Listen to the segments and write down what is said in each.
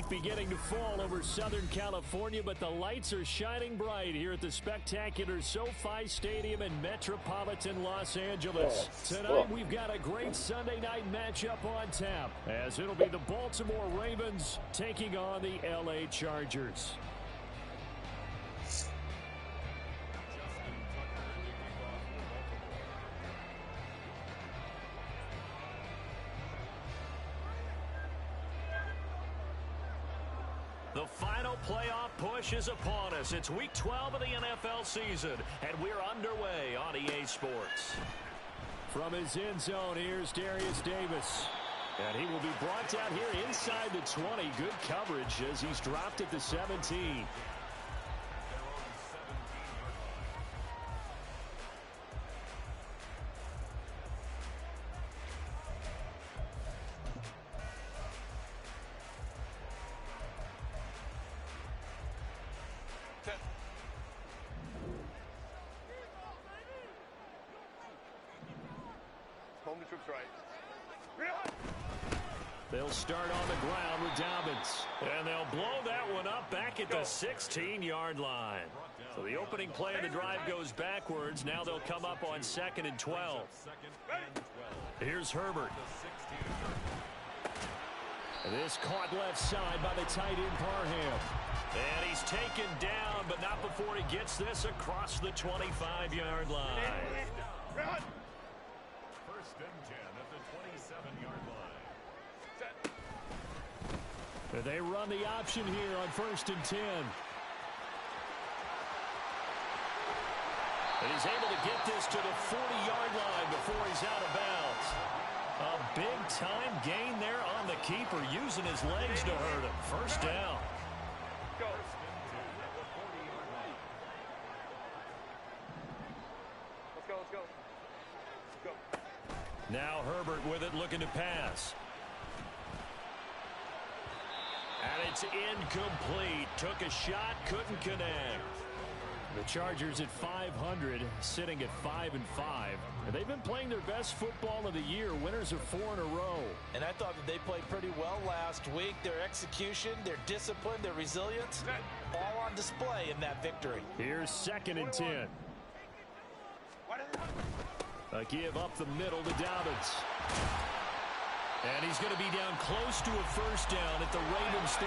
night beginning to fall over Southern California, but the lights are shining bright here at the spectacular SoFi Stadium in metropolitan Los Angeles. Tonight, we've got a great Sunday night matchup on tap, as it'll be the Baltimore Ravens taking on the LA Chargers. The final playoff push is upon us. It's Week 12 of the NFL season, and we're underway on EA Sports. From his end zone, here's Darius Davis. And he will be brought down here inside the 20. Good coverage as he's dropped at the 17. They'll start on the ground with Dobbins. And they'll blow that one up back at the 16-yard line. So the opening play of the drive goes backwards. Now they'll come up on 2nd and 12. Here's Herbert. This caught left side by the tight end Parham. And he's taken down, but not before he gets this across the 25-yard line. First and 10 at the 27-yard line. They run the option here on 1st and 10. And he's able to get this to the 40-yard line before he's out of bounds. A big-time gain there on the keeper, using his legs to hurt him. First down. Go. Let's go, let's go. Let's go. Now Herbert with it, looking to pass. And it's incomplete. Took a shot, couldn't connect. The Chargers at 500, sitting at 5-5. And they've been playing their best football of the year. Winners of 4 in a row. And I thought that they played pretty well last week. Their execution, their discipline, their resilience, all on display in that victory. Here's 2nd and 10. A give up the middle to Dobbins. And he's going to be down close to a first down at the Ravens 31.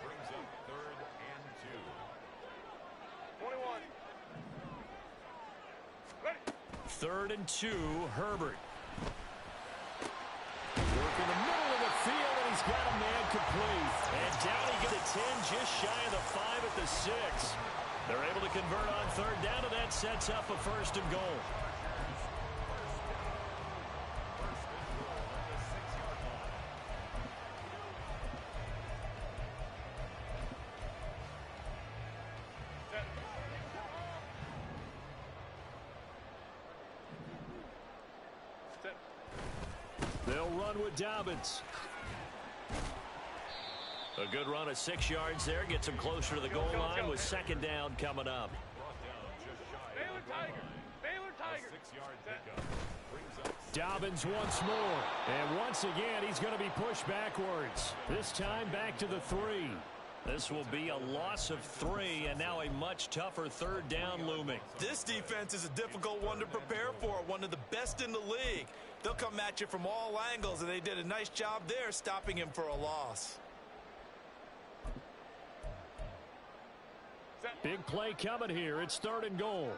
Brings up 3rd and 2. 21. 3rd and 2, Herbert. Working the middle of the field, and he's got a man complete. And down he gets a 10, just shy of the 5 at the 6. They're able to convert on 3rd down, and that sets up a 1st and goal. They'll run with Dobbins. A good run of 6 yards there. Gets him closer to the goal line with 2nd down coming up. Baylor Tiger. Baylor Tiger. 6-yard pickup. Brings up Dobbins once more. And once again, he's going to be pushed backwards. This time back to the 3. This will be a loss of 3, and now a much tougher 3rd down looming. This defense is a difficult one to prepare for, one of the best in the league. They'll come at you from all angles, and they did a nice job there stopping him for a loss. Big play coming here. It's 3rd and goal.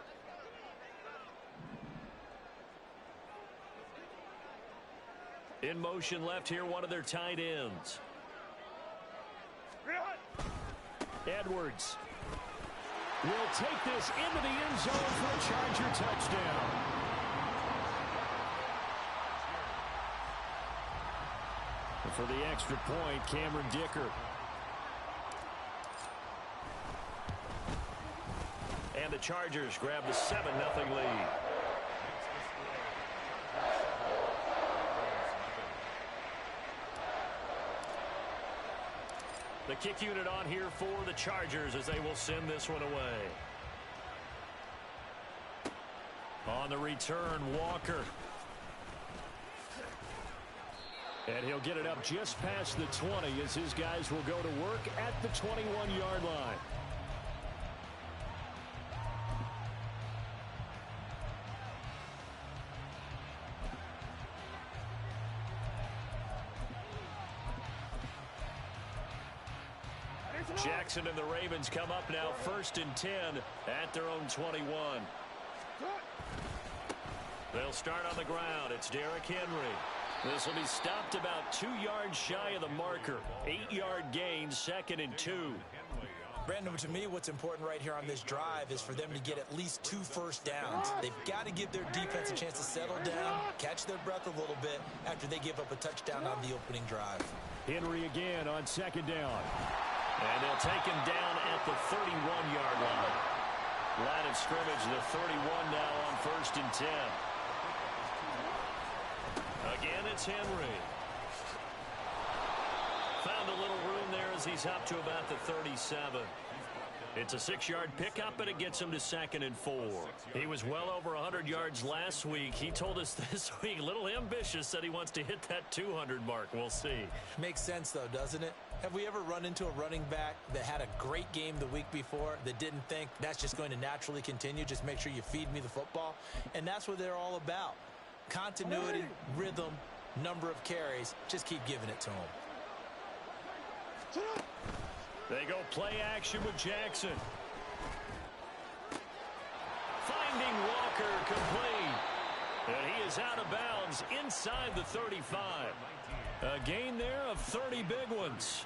In motion left here, one of their tight ends. Edwards will take this into the end zone for a Charger touchdown. And for the extra point, Cameron Dicker. And the Chargers grab the 7-0 lead. The kick unit on here for the Chargers as they will send this one away. On on the return, Walker. And he'll get it up just past the 20 as his guys will go to work at the 21-yard line. Jackson and the Ravens come up now 1st and 10 at their own 21. They'll start on the ground. It's Derrick Henry. This will be stopped about 2 yards shy of the marker. 8-yard gain, 2nd and 2. Brandon, to me, what's important right here on this drive is for them to get at least 2 first downs. They've got to give their defense a chance to settle down, catch their breath a little bit after they give up a touchdown on the opening drive. Henry again on 2nd down. And they'll take him down at the 31-yard line. Line of scrimmage, the 31 now on 1st and 10. Again, it's Henry. Found a little room there as he's up to about the 37. It's a 6-yard pickup, and it gets him to 2nd and 4. He was well over 100 yards last week. He told us this week, a little ambitious, that he wants to hit that 200 mark. We'll see. Makes sense, though, doesn't it? Have we ever run into a running back that had a great game the week before that didn't think that's just going to naturally continue? Just make sure you feed me the football. And that's what they're all about. Continuity, rhythm, number of carries. Just keep giving it to them. They go play action with Jackson. Finding Walker complete. And he is out of bounds inside the 35. A gain there of 30 big ones.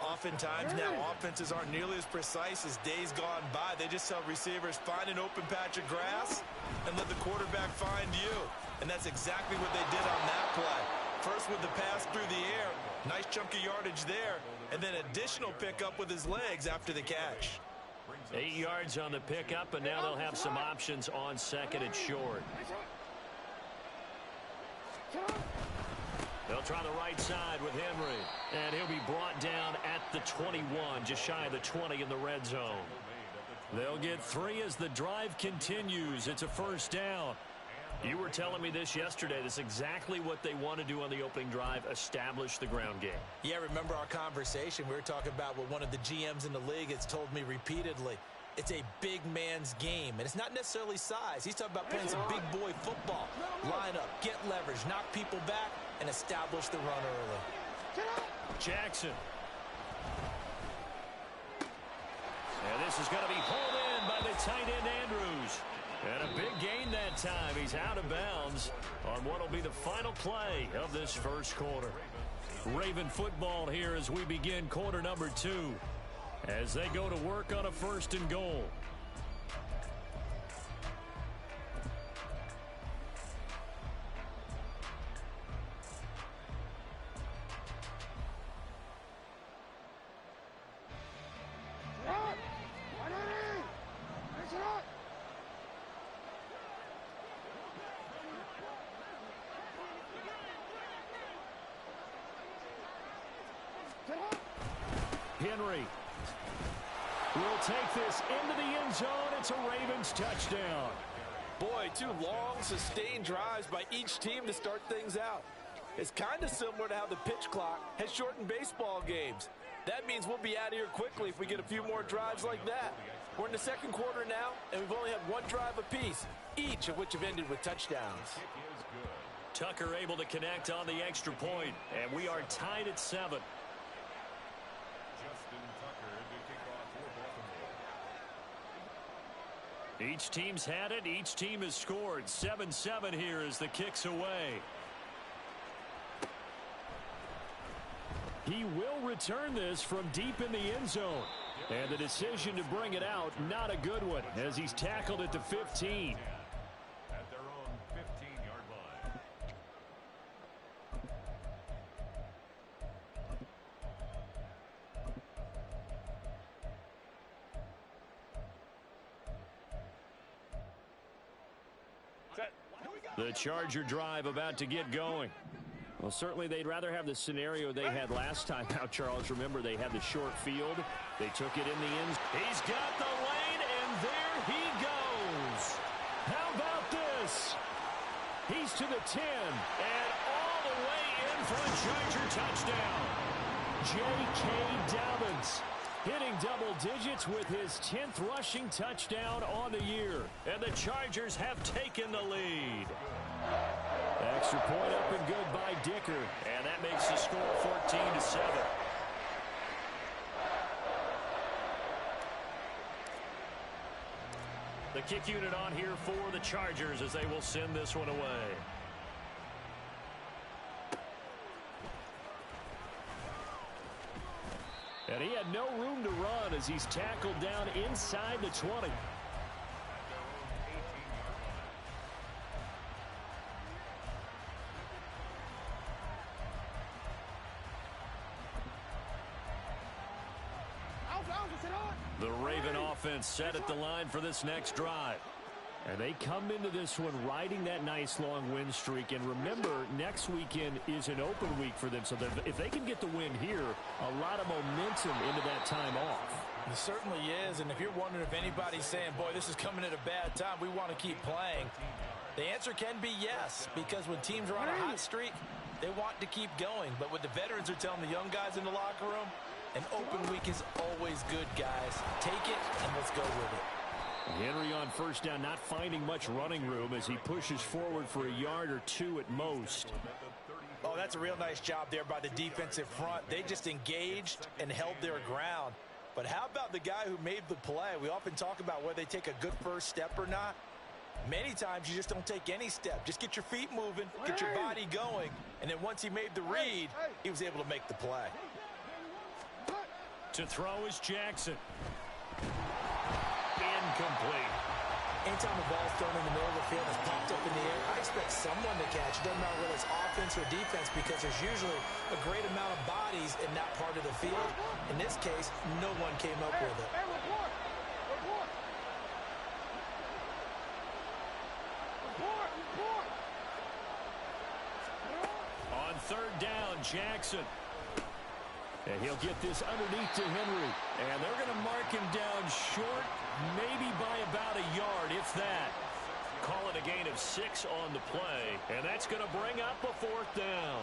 Oftentimes now offenses aren't nearly as precise as days gone by. They just tell receivers, find an open patch of grass and let the quarterback find you. And that's exactly what they did on that play. First with the pass through the air, nice chunk of yardage there, and then additional pickup with his legs after the catch. 8 yards on the pickup, and now they'll have some options on 2nd and short. They'll try the right side with Henry, and he'll be brought down at the 21, just shy of the 20 in the red zone. They'll get 3 as the drive continues. It's a 1st down. You were telling me this yesterday. This is exactly what they want to do on the opening drive, establish the ground game. Yeah, remember our conversation? We were talking about what one of the GMs in the league has told me repeatedly. It's a big man's game, and it's not necessarily size. He's talking about playing some big boy football. Line up, get leverage, knock people back, and establish the run early. Jackson. And this is going to be pulled in by the tight end Andrews. And a big gain that time. He's out of bounds on what will be the final play of this first quarter. Raven football here as we begin quarter number 2. As they go to work on a 1st and goal. Henry will take this into the end zone. It's a Ravens touchdown. Boy, 2 long, sustained drives by each team to start things out. It's kind of similar to how the pitch clock has shortened baseball games. That means we'll be out of here quickly if we get a few more drives like that. We're in the 2nd quarter now, and we've only had 1 drive apiece, each of which have ended with touchdowns. Tucker able to connect on the extra point, and we are tied at 7. Each team's had it. Each team has scored. 7-7 here as the kick's away. He will return this from deep in the end zone. And the decision to bring it out, not a good one, as he's tackled at the 15. At their own 15-yard line. The Charger drive about to get going. Well, certainly they'd rather have the scenario they had last time out, Charles. Remember, they had the short field. They took it in the end. He's got the lane, and there he goes. How about this? He's to the 10, and all the way in for a Charger touchdown. J.K. Dobbins hitting double digits with his 10th rushing touchdown on the year. And the Chargers have taken the lead. Extra point up and good by Dicker. And that makes the score 14-7. The kick unit on here for the Chargers as they will send this one away. And he had no room to run as he's tackled down inside the 20. The Raven offense set at the line for this next drive. And they come into this one riding that nice long win streak. And remember, next weekend is an open week for them. So if they can get the win here, a lot of momentum into that time off. It certainly is. And if you're wondering if anybody's saying, boy, this is coming at a bad time, we want to keep playing, the answer can be yes. Because when teams are on a hot streak, they want to keep going. But what the veterans are telling the young guys in the locker room, an open week is always good, guys. Take it and let's go with it. Henry on first down, not finding much running room as he pushes forward for a yard or two at most. Oh, that's a real nice job there by the defensive front. They just engaged and held their ground. But how about the guy who made the play? We often talk about whether they take a good first step or not. Many times you just don't take any step. Just get your feet moving, get your body going, and then once he made the read, he was able to make the play. To throw is Jackson. Incomplete. Anytime the ball's thrown in the middle of the field, it's popped up in the air, I expect someone to catch. It doesn't matter whether it's offense or defense because there's usually a great amount of bodies in that part of the field. In this case, no one came up with it. On third down, Jackson. And he'll get this underneath to Henry. And they're going to mark him down short, maybe by about a yard, if that. Call it a gain of 6 on the play. And that's going to bring up a fourth down.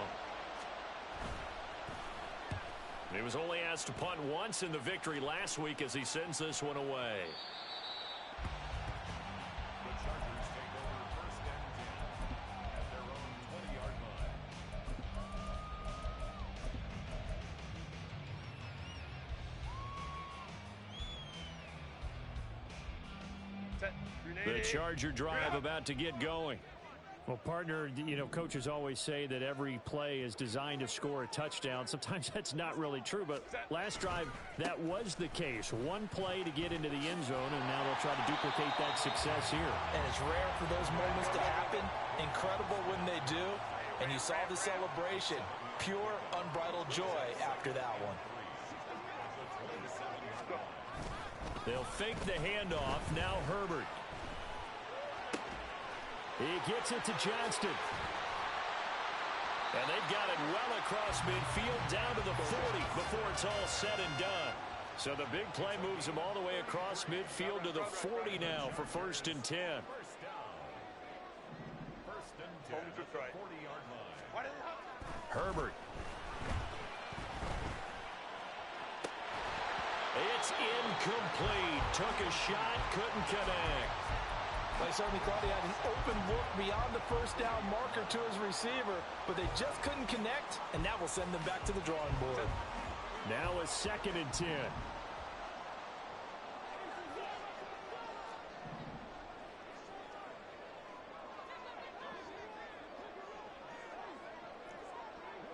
He was only asked to punt once in the victory last week as he sends this one away. The Charger drive about to get going. Well, partner, you know, coaches always say that every play is designed to score a touchdown. Sometimes that's not really true, but last drive, that was the case. One play to get into the end zone, and now they'll try to duplicate that success here. And it's rare for those moments to happen. Incredible when they do. And you saw the celebration. Pure, unbridled joy after that one. They'll fake the handoff. Now Herbert. He gets it to Johnston. And they've got it well across midfield down to the 40 before it's all said and done. So the big play moves them all the way across midfield to the 40 now for 1st and 10. Herbert. It's incomplete. Took a shot, couldn't connect. They certainly thought he had an open look beyond the first down marker to his receiver, but they just couldn't connect, and that will send them back to the drawing board. Now a 2nd and 10.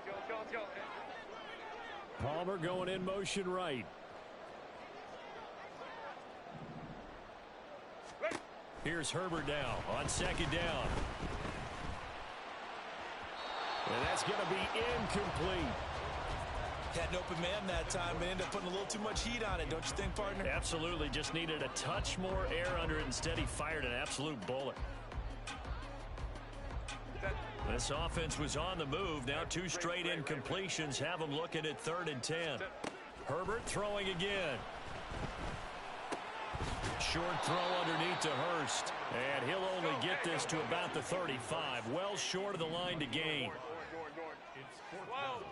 Let's go. Palmer going in motion right. Here's Herbert now on 2nd down. And that's going to be incomplete. Had an open man that time, but ended up putting a little too much heat on it, don't you think, partner? Absolutely. Just needed a touch more air under it. Instead, he fired an absolute bullet. This offense was on the move. Now 2 straight incompletions have them looking at 3rd and 10. Herbert throwing again. Short throw underneath to Hurst. And he'll only get this to about the 35. Well short of the line to gain. It's fourth down.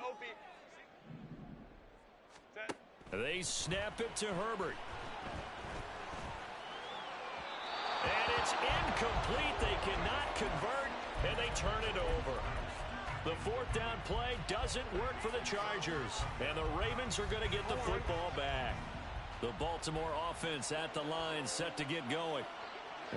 Opie. Set. They snap it to Herbert. And it's incomplete. They cannot convert, and they turn it over. The fourth down play doesn't work for the Chargers, and the Ravens are going to get the football back. The Baltimore offense at the line set to get going.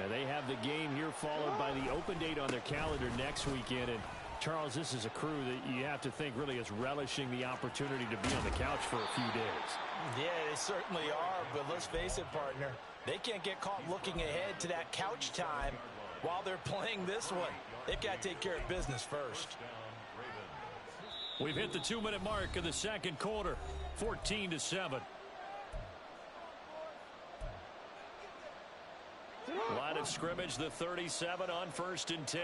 And they have the game here followed by the open date on their calendar next weekend. And Charles, this is a crew that you have to think really is relishing the opportunity to be on the couch for a few days. Yeah, they certainly are, but let's face it, partner. They can't get caught looking ahead to that couch time while they're playing this one. They've got to take care of business first. We've hit the 2-minute mark of the second quarter, 14-7. Line of scrimmage, the 37 on 1st and 10.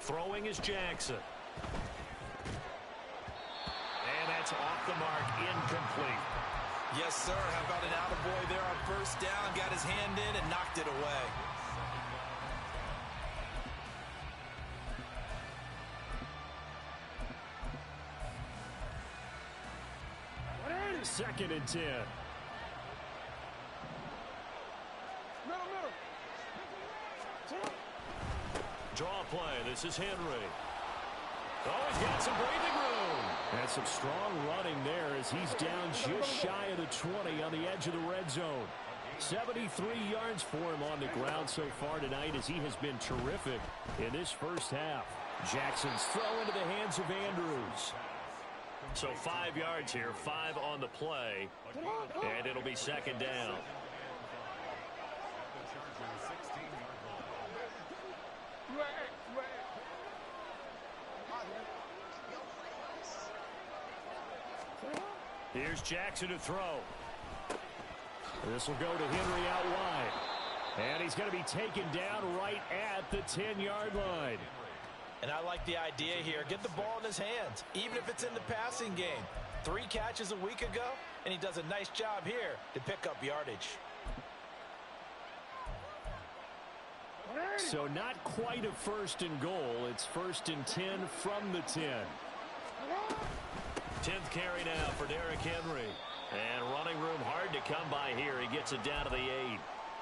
Throwing is Jackson. And that's off the mark, incomplete. Yes, sir. How about an attaboy there on first down? Got his hand in and knocked it away. Second and 10. Draw play. This is Henry. Oh, he's got some breathing room. And some strong running there as he's down just shy of the 20 on the edge of the red zone. 73 yards for him on the ground so far tonight as he has been terrific in this first half. Jackson's throw into the hands of Andrews. So 5 yards here, 5 on the play, and it'll be second down. Here's Jackson to throw. This will go to Henry out wide. And he's going to be taken down right at the 10-yard line. And I like the idea here. Get the ball in his hands, even if it's in the passing game. 3 catches a week ago, and he does a nice job here to pick up yardage. So not quite a first and goal. It's 1st and 10 from the 10. 10th carry now for Derrick Henry. And running room hard to come by here. He gets it down to the 8.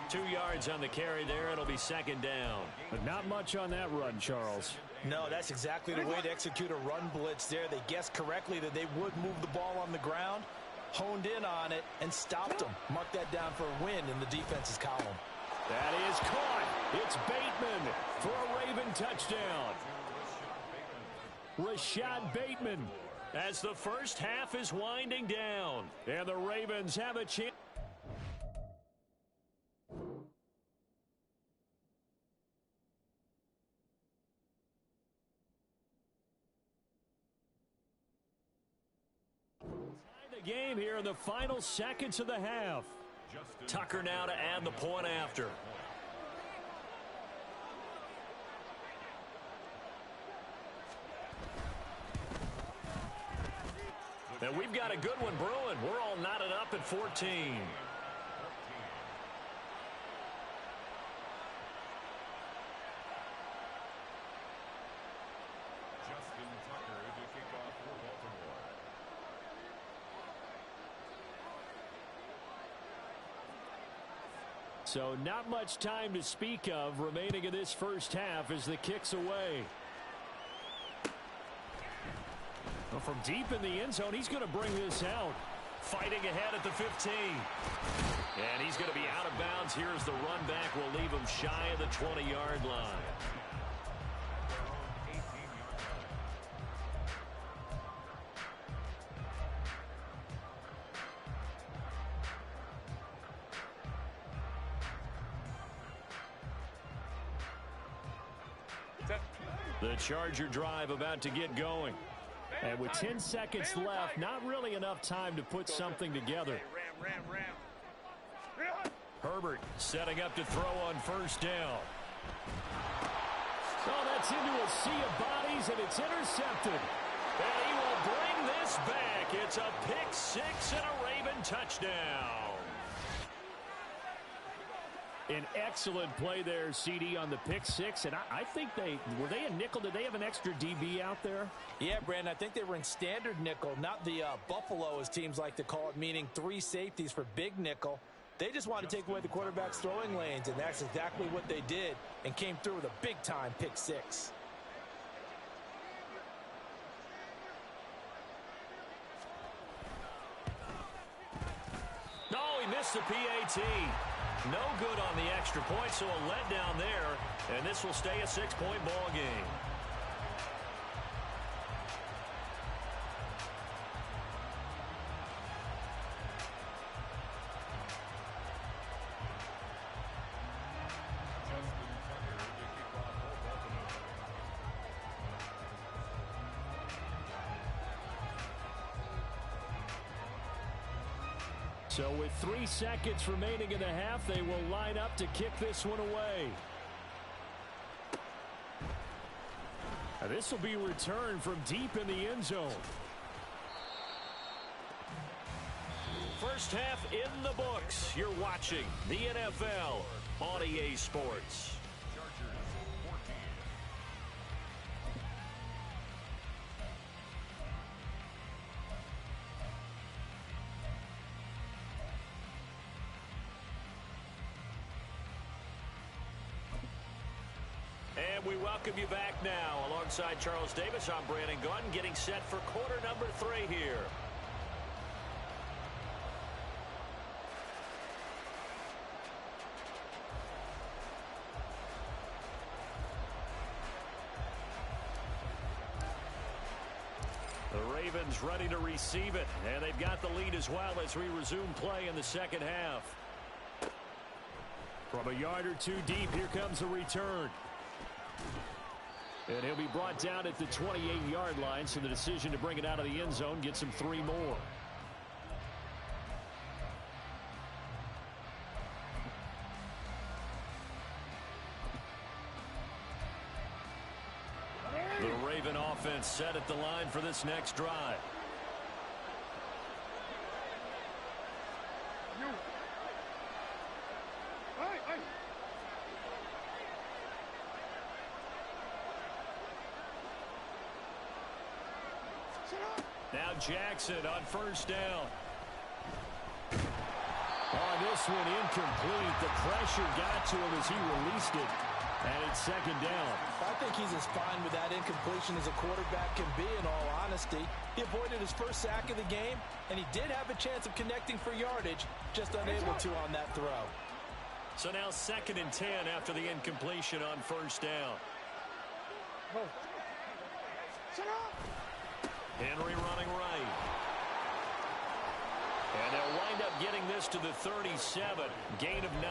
2 yards on the carry there. It'll be second down. But not much on that run, Charles. No, that's exactly the way to execute a run blitz there. They guessed correctly that they would move the ball on the ground, honed in on it, and stopped them. Mark that down for a win in the defense's column. That is caught. It's Bateman for a Raven touchdown. Rashad Bateman as the first half is winding down. And the Ravens have a chance. The game here in the final seconds of the half. Tucker now to add the point after. And we've got a good one brewing. We're all knotted up at 14. Justin Tucker to kick off for Baltimore. So not much time to speak of remaining in this first half as the kick's away. Well, from deep in the end zone, he's going to bring this out. Fighting ahead at the 15. And he's going to be out of bounds here as the run back will leave him shy of the 20-yard line. The Charger drive about to get going. And with 10 seconds left, not really enough time to put something together. Herbert setting up to throw on first down. Oh, that's into a sea of bodies, and it's intercepted. And he will bring this back. It's a pick six and a Raven touchdown. An excellent play there, CD, on the pick six. And I think were they a nickel? Did they have an extra DB out there? Yeah, Brandon, I think they were in standard nickel, not the Buffalo, as teams like to call it, meaning 3 safeties for big nickel. They just wanted to take away the quarterback's throwing lanes, and that's exactly what they did, and came through with a big-time pick six. No, he missed the PAT. No good on the extra point, so a letdown there, and this will stay a 6-point ball game. So with 3 seconds remaining in the half, they will line up to kick this one away. And this will be returned from deep in the end zone. First half in the books. You're watching the NFL on EA Sports. And we welcome you back now. Alongside Charles Davis, I'm Brandon Gunn, getting set for quarter number 3 here. The Ravens ready to receive it, and they've got the lead as well as we resume play in the second half. From a yard or 2 deep, here comes a return. And he'll be brought down at the 28-yard line, so the decision to bring it out of the end zone gets him 3 more. The Raven offense set at the line for this next drive. Now Jackson on first down. On this one, incomplete. The pressure got to him as he released it. And it's second down. I think he's as fine with that incompletion as a quarterback can be, in all honesty. He avoided his first sack of the game, and he did have a chance of connecting for yardage, just unable to on that throw. So now 2nd and 10 after the incompletion on first down. Henry running right. And they'll wind up getting this to the 37. Gain of 9.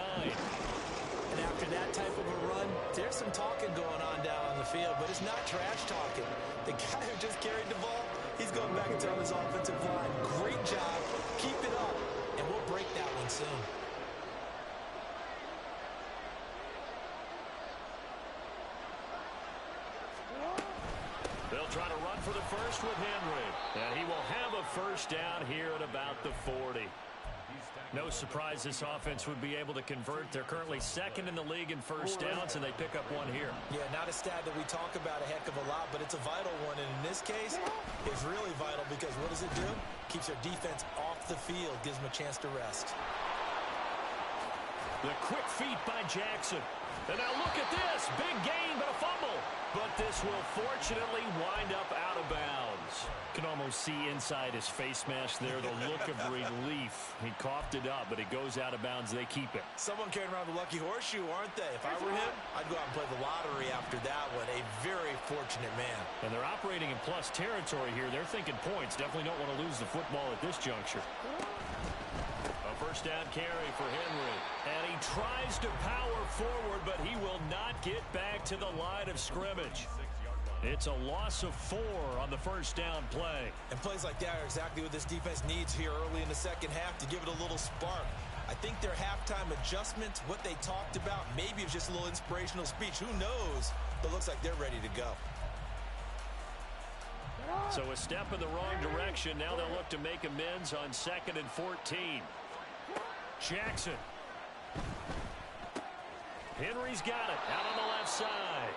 And after that type of a run, there's some talking going on down on the field, but it's not trash talking. The guy who just carried the ball, he's going back and telling his offensive line, great job, keep it up, and we'll break that one soon. They'll try to run for the first with Henry. And he will have a first down here at about the 40. No surprise this offense would be able to convert. They're currently 2nd in the league in first downs, and they pick up 1 here. Yeah, not a stat that we talk about a heck of a lot, but it's a vital one. And in this case, it's really vital because what does it do? Keeps their defense off the field, gives them a chance to rest. The quick feet by Jackson. And now look at this. Big gain, but a fumble. But this will fortunately wind up out of bounds. Can almost see inside his face mask there the look of relief. He coughed it up, but it goes out of bounds. They keep it. Someone carrying around the lucky horseshoe, aren't they? If I were him, I'd go out and play the lottery after that one. A very fortunate man. And they're operating in plus territory here. They're thinking points. Definitely don't want to lose the football at this juncture. A first down carry for Henry. And he tries to power forward, but he will not get back to the line of scrimmage. It's a loss of 4 on the first down play. And plays like that are exactly what this defense needs here early in the second half to give it a little spark. I think their halftime adjustments, what they talked about, maybe it's just a little inspirational speech. Who knows? But looks like they're ready to go. So a step in the wrong direction. Now they'll look to make amends on 2nd and 14. Jackson. Henry's got it out on the left side.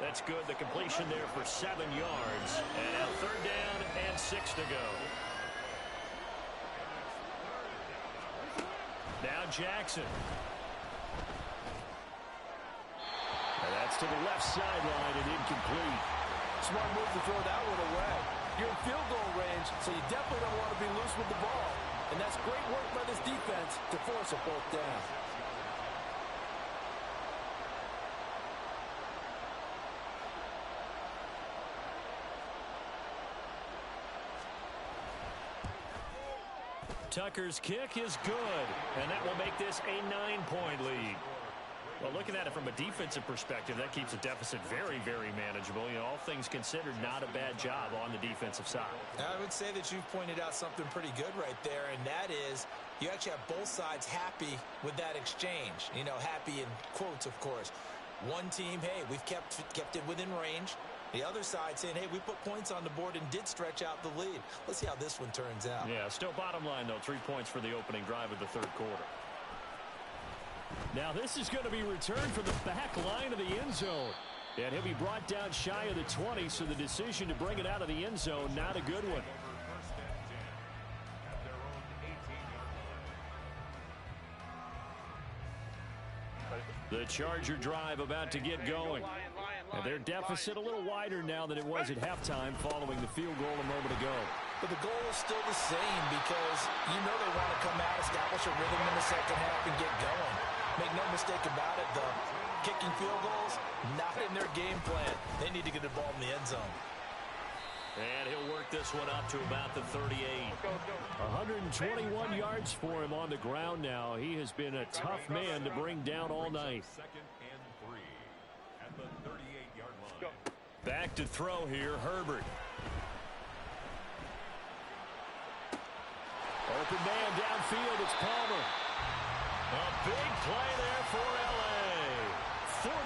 That's good. The completion there for 7 yards. And now 3rd down and 6 to go. Now Jackson. And that's to the left sideline and incomplete. Smart move to throw that one away. You're in field goal range, so you definitely don't want to be loose with the ball. And that's great work by this defense to force a 4th down. Tucker's kick is good, and that will make this a 9-point lead. Well, looking at it from a defensive perspective, that keeps the deficit very, very manageable. You know, all things considered, not a bad job on the defensive side. I would say that you've pointed out something pretty good right there, and that is you actually have both sides happy with that exchange. You know, happy in quotes, of course. One team, hey, we've kept it within range. The other side saying, hey, we put points on the board and did stretch out the lead. Let's see how this one turns out. Yeah, still bottom line, though, 3 points for the opening drive of the 3rd quarter. Now this is going to be returned from the back line of the end zone. And he'll be brought down shy of the 20, so the decision to bring it out of the end zone, not a good one. The Charger drive about to get going. And their deficit a little wider now than it was at halftime following the field goal a moment ago. But the goal is still the same because you know they want to come out, establish a rhythm in the second half, and get going. Make no mistake about it, though. Kicking field goals, not in their game plan. They need to get the ball in the end zone. And he'll work this one up to about the 38. 121 yards for him on the ground now. He has been a tough man to bring down all night. 2nd and 3 at the 38-yard line. Back to throw here, Herbert. Open man downfield, it's Palmer. A big play there for L.A. 41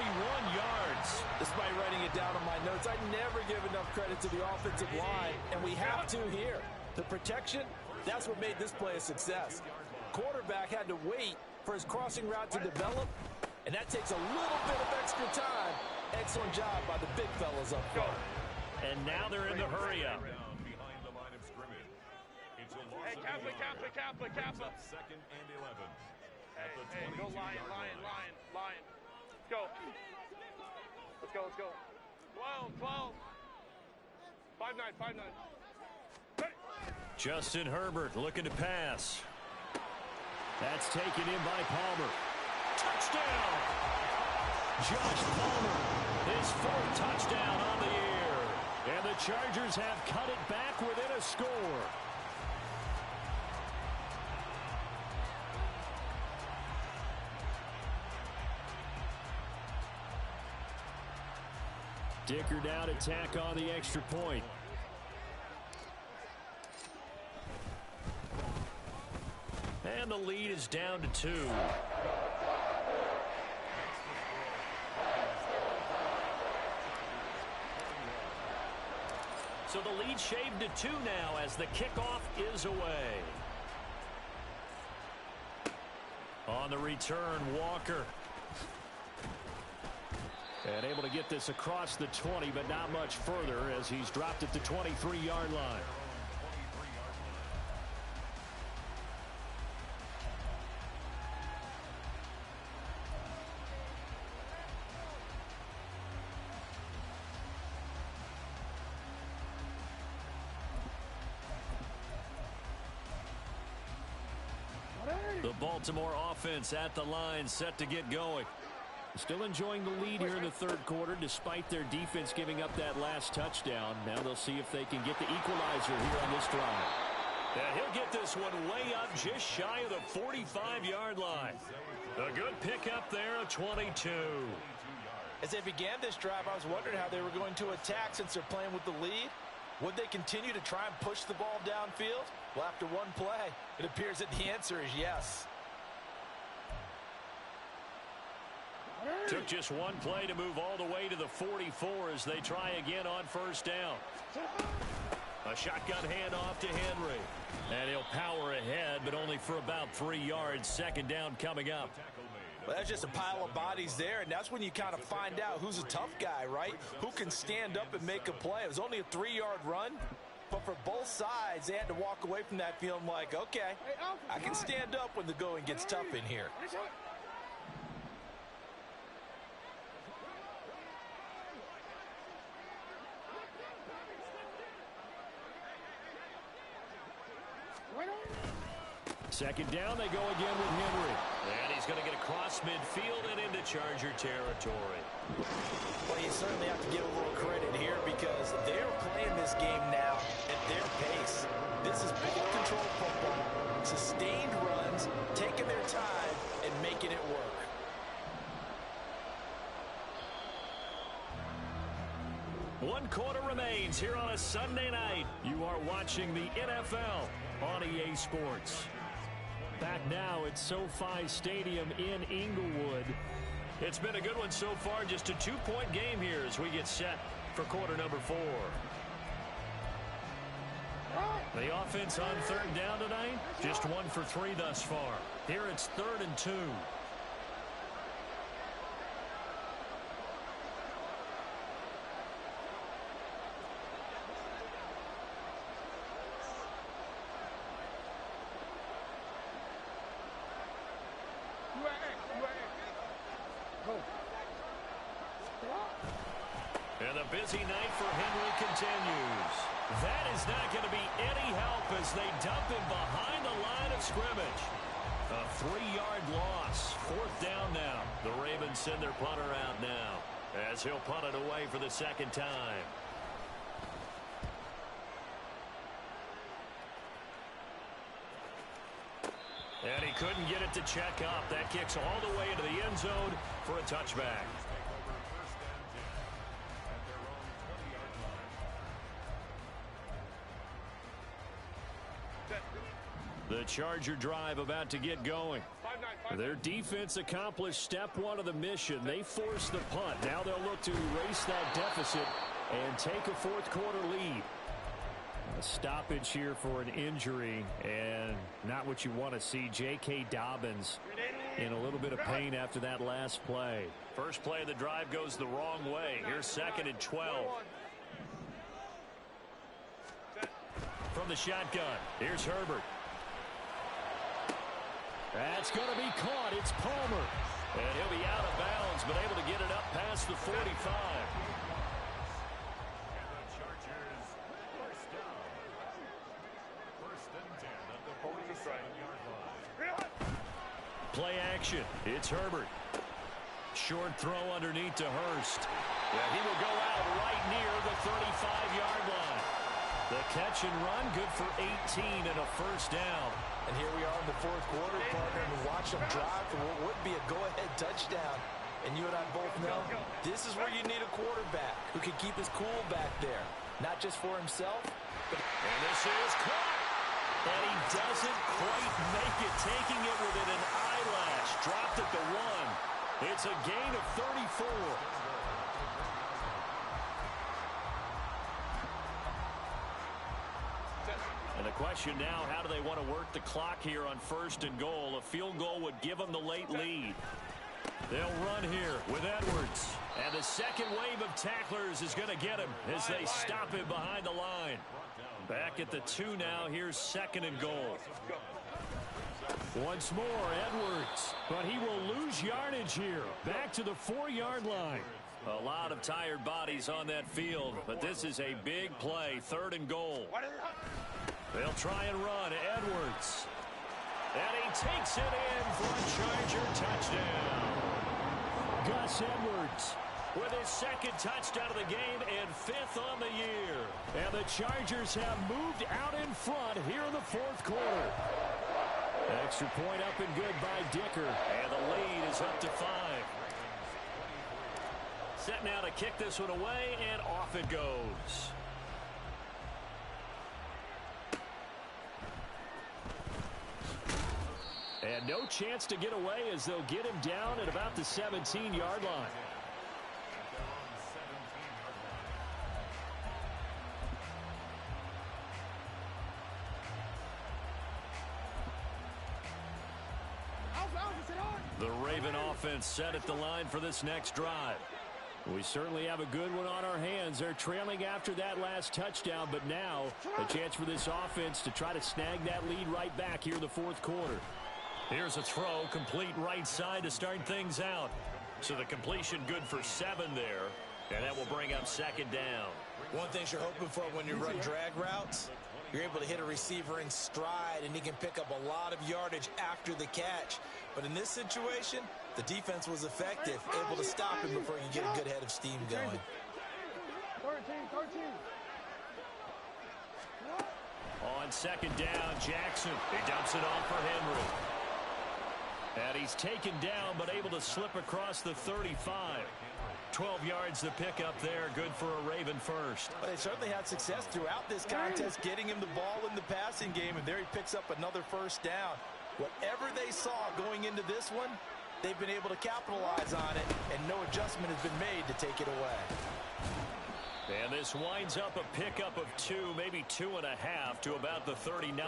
yards. Despite writing it down on my notes, I never give enough credit to the offensive line, and we have to here. The protection, that's what made this play a success. Quarterback had to wait for his crossing route to develop, and that takes a little bit of extra time. Excellent job by the big fellas up front. And now they're in the hurry-up. Behind the line of scrimmage. It's a loss Hey, Kappa. 2nd and 11. At the Hey, go 22-yard Lion. Go. Let's go. 12. 5-9. Ready. Justin Herbert looking to pass. That's taken in by Palmer. Touchdown! Josh Palmer, his 4th touchdown on the year. And the Chargers have cut it back within a score. Dicker down to tack on the extra point. And the lead is down to 2. So the lead shaved to 2 now as the kickoff is away. On the return, Walker. And able to get this across the 20, but not much further as he's dropped at the 23-yard line. The Baltimore offense at the line, set to get going. Still enjoying the lead here in the 3rd quarter, despite their defense giving up that last touchdown. Now they'll see if they can get the equalizer here on this drive. And he'll get this one way up just shy of the 45-yard line. A good pickup there of 22. As they began this drive, I was wondering how they were going to attack since they're playing with the lead. Would they continue to try and push the ball downfield? Well, after one play, it appears that the answer is yes. Took just one play to move all the way to the 44 as they try again on first down. A shotgun handoff to Henry. And he'll power ahead, but only for about 3 yards. Second down coming up. Well, that's just a pile of bodies there, and that's when you kind of find out who's a tough guy, right? Who can stand up and make a play. It was only a 3-yard run, but for both sides, they had to walk away from that feeling like, okay, I can stand up when the going gets tough in here. Second down, they go again with Henry. And he's going to get across midfield and into Charger territory. Well, you certainly have to give a little credit here because they're playing this game now at their pace. This is ball control football, sustained runs, taking their time and making it work. One quarter remains here on a Sunday night. You are watching the NFL on EA Sports. Back now at SoFi Stadium in Inglewood. It's been a good one so far. Just a 2-point game here as we get set for quarter number 4. The offense on third down tonight, just 1 for 3 thus far. Here it's 3rd and 2. And the busy night for Henry continues. That is not going to be any help as they dump him behind the line of scrimmage. A 3-yard loss. 4th down now. The Ravens send their punter out now as he'll punt it away for the second time. And he couldn't get it to check up. That kicks all the way into the end zone for a touchback. The Charger drive about to get going. Their defense accomplished step 1 of the mission. They forced the punt. Now they'll look to erase that deficit and take a 4th quarter lead. A stoppage here for an injury, and not what you want to see. J.K. Dobbins in a little bit of pain after that last play. First play of the drive goes the wrong way. Here's 2nd and 12. From the shotgun, here's Herbert. That's going to be caught. It's Palmer. And he'll be out of bounds, but able to get it up past the 45. Play action. It's Herbert. Short throw underneath to Hurst. Yeah, he will go out right near the 35-yard line. The catch and run, good for 18 and a first down. And here we are in the 4th quarter, partner, and watch them drive for what would be a go-ahead touchdown. And you and I both know this is where you need a quarterback who can keep his cool back there. Not just for himself, but... And this is caught. And he doesn't quite make it, taking it within an eyelash. Dropped at the 1. It's a gain of 34. And the question now, how do they want to work the clock here on 1st and goal? A field goal would give them the late lead. They'll run here with Edwards. And the second wave of tacklers is going to get him as they stop him behind the line. Back at the 2 now. Here's 2nd and goal. Once more, Edwards. But he will lose yardage here. Back to the 4-yard line. A lot of tired bodies on that field, but this is a big play. 3rd and goal. They'll try and run. Edwards. And he takes it in for a Charger touchdown. Gus Edwards with his 2nd touchdown of the game and 5th on the year. And the Chargers have moved out in front here in the 4th quarter. Extra point up and good by Dicker. And the lead is up to 5. Set now to kick this one away, and off it goes. And no chance to get away as they'll get him down at about the 17-yard line. The Raven offense set at the line for this next drive. We certainly have a good one on our hands. They're trailing after that last touchdown, but now a chance for this offense to try to snag that lead right back here in the fourth quarter. Here's a throw, complete right side to start things out. So the completion good for 7 there, and that will bring up second down. One thing you're hoping for when you run drag routes, you're able to hit a receiver in stride, and he can pick up a lot of yardage after the catch. But in this situation, the defense was effective, able to stop him before he could get a good head of steam going. 13. On second down, Jackson. He dumps it off for Henry. And he's taken down, but able to slip across the 35. 12 yards to pick up there. Good for a Raven first. Well, they certainly had success throughout this contest, getting him the ball in the passing game, and there he picks up another first down. Whatever they saw going into this one, they've been able to capitalize on it, and no adjustment has been made to take it away. And this winds up a pickup of 2, maybe 2.5 to about the 39.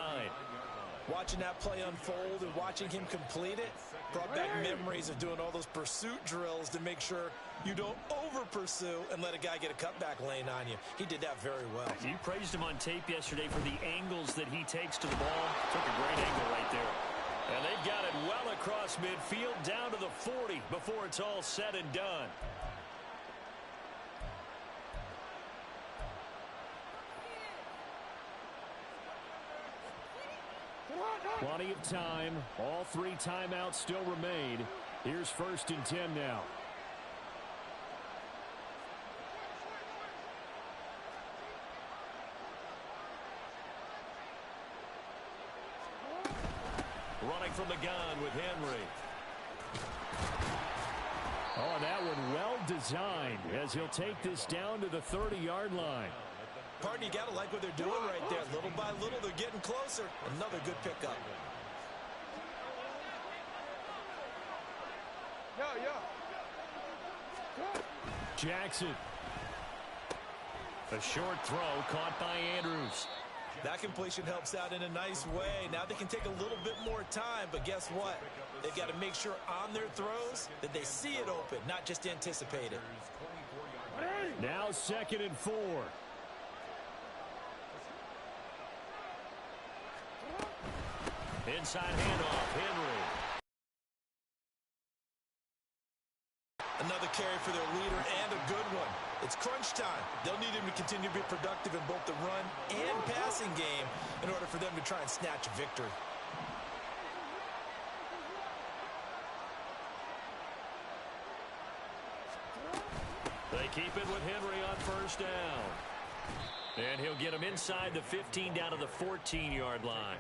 Watching that play unfold and watching him complete it brought back memories of doing all those pursuit drills to make sure you don't over-pursue and let a guy get a cutback lane on you. He did that very well. You praised him on tape yesterday for the angles that he takes to the ball. Took a great angle right there. And they've got it well across midfield down to the 40 before it's all said and done. Plenty of time. All 3 timeouts still remain. Here's 1st and 10 now. Running from the gun with Henry. Oh, and that one well designed as he'll take this down to the 30-yard line. Pardon, you got to like what they're doing right there. Little by little, they're getting closer. Another good pickup. Jackson. A short throw caught by Andrews. That completion helps out in a nice way. Now they can take a little bit more time, but guess what? They've got to make sure on their throws that they see it open, not just anticipate it. Now 2nd and 4. Inside handoff, Henry. Another carry for their leader and a good one. It's crunch time. They'll need him to continue to be productive in both the run and passing game in order for them to try and snatch a victory. They keep it with Henry on 1st down. And he'll get him inside the 15 down to the 14-yard line.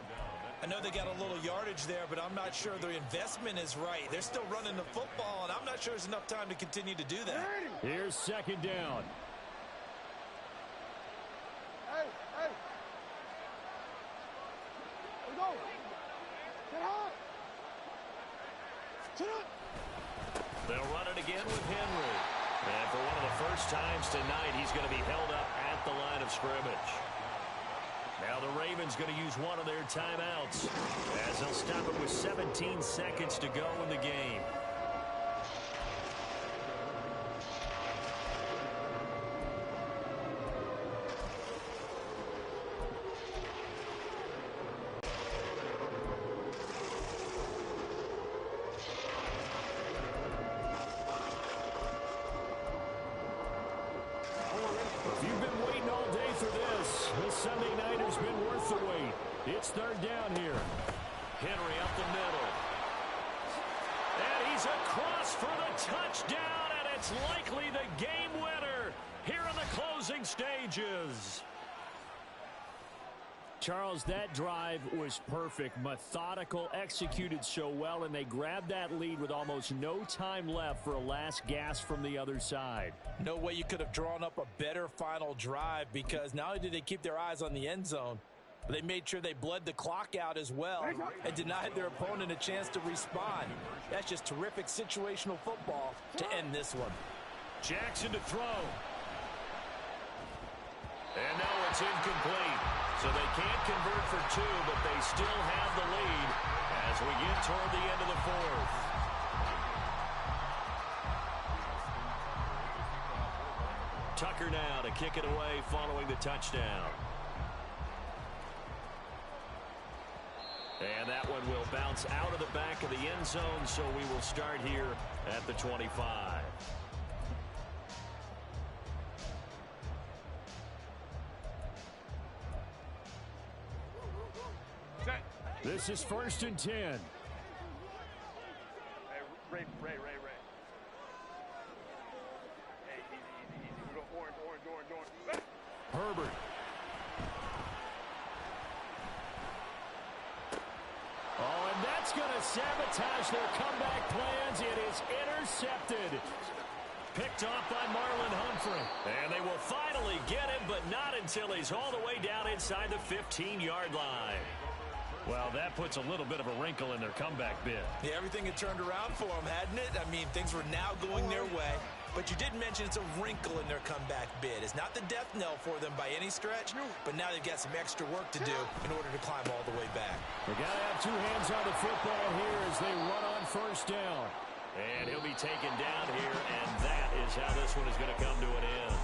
I know they got a little yardage there, but I'm not sure their investment is right. They're still running the football, and I'm not sure there's enough time to continue to do that. Here's 2nd down. Hey. Let's go. Get hot. They'll run it again with Henry. And for one of the first times tonight, he's going to be held up at the line of scrimmage. Now the Ravens going to use one of their timeouts as they'll stop it with 17 seconds to go in the game. If you've been waiting all day for this Sunday night has been worth the wait. It's 3rd down here. Henry up the middle. And he's across for the touchdown, and it's likely the game winner here in the closing stages. Charles, that drive was perfect, methodical, executed so well, and they grabbed that lead with almost no time left for a last gasp from the other side. No way you could have drawn up a better final drive, because not only did they keep their eyes on the end zone, but they made sure they bled the clock out as well and denied their opponent a chance to respond. That's just terrific situational football to end this one. Jackson to throw. And now it's incomplete. So they can't convert for two, but they still have the lead as we get toward the end of the fourth. Tucker now to kick it away following the touchdown. And that one will bounce out of the back of the end zone, so we will start here at the 25. This is 1st and 10. Hey, Ray. Hey, easy. We go orange. Herbert. Oh, and that's going to sabotage their comeback plans. It is intercepted. Picked off by Marlon Humphrey. And they will finally get him, but not until he's all the way down inside the 15-yard line. Well, that puts a little bit of a wrinkle in their comeback bid. Yeah, everything had turned around for them, hadn't it? I mean, things were now going their way. But you did mention it's a wrinkle in their comeback bid. It's not the death knell for them by any stretch, but now they've got some extra work to do in order to climb all the way back. They got to have two hands on the football here as they run on 1st down. And he'll be taken down here, and that is how this one is going to come to an end.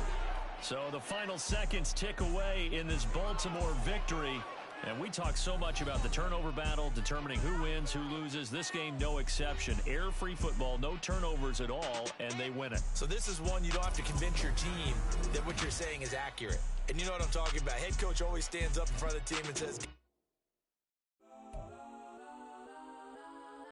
So the final seconds tick away in this Baltimore victory. And we talk so much about the turnover battle, determining who wins, who loses. This game, no exception. Air-free football, no turnovers at all, and they win it. So this is one you don't have to convince your team that what you're saying is accurate. And you know what I'm talking about. Head coach always stands up in front of the team and says,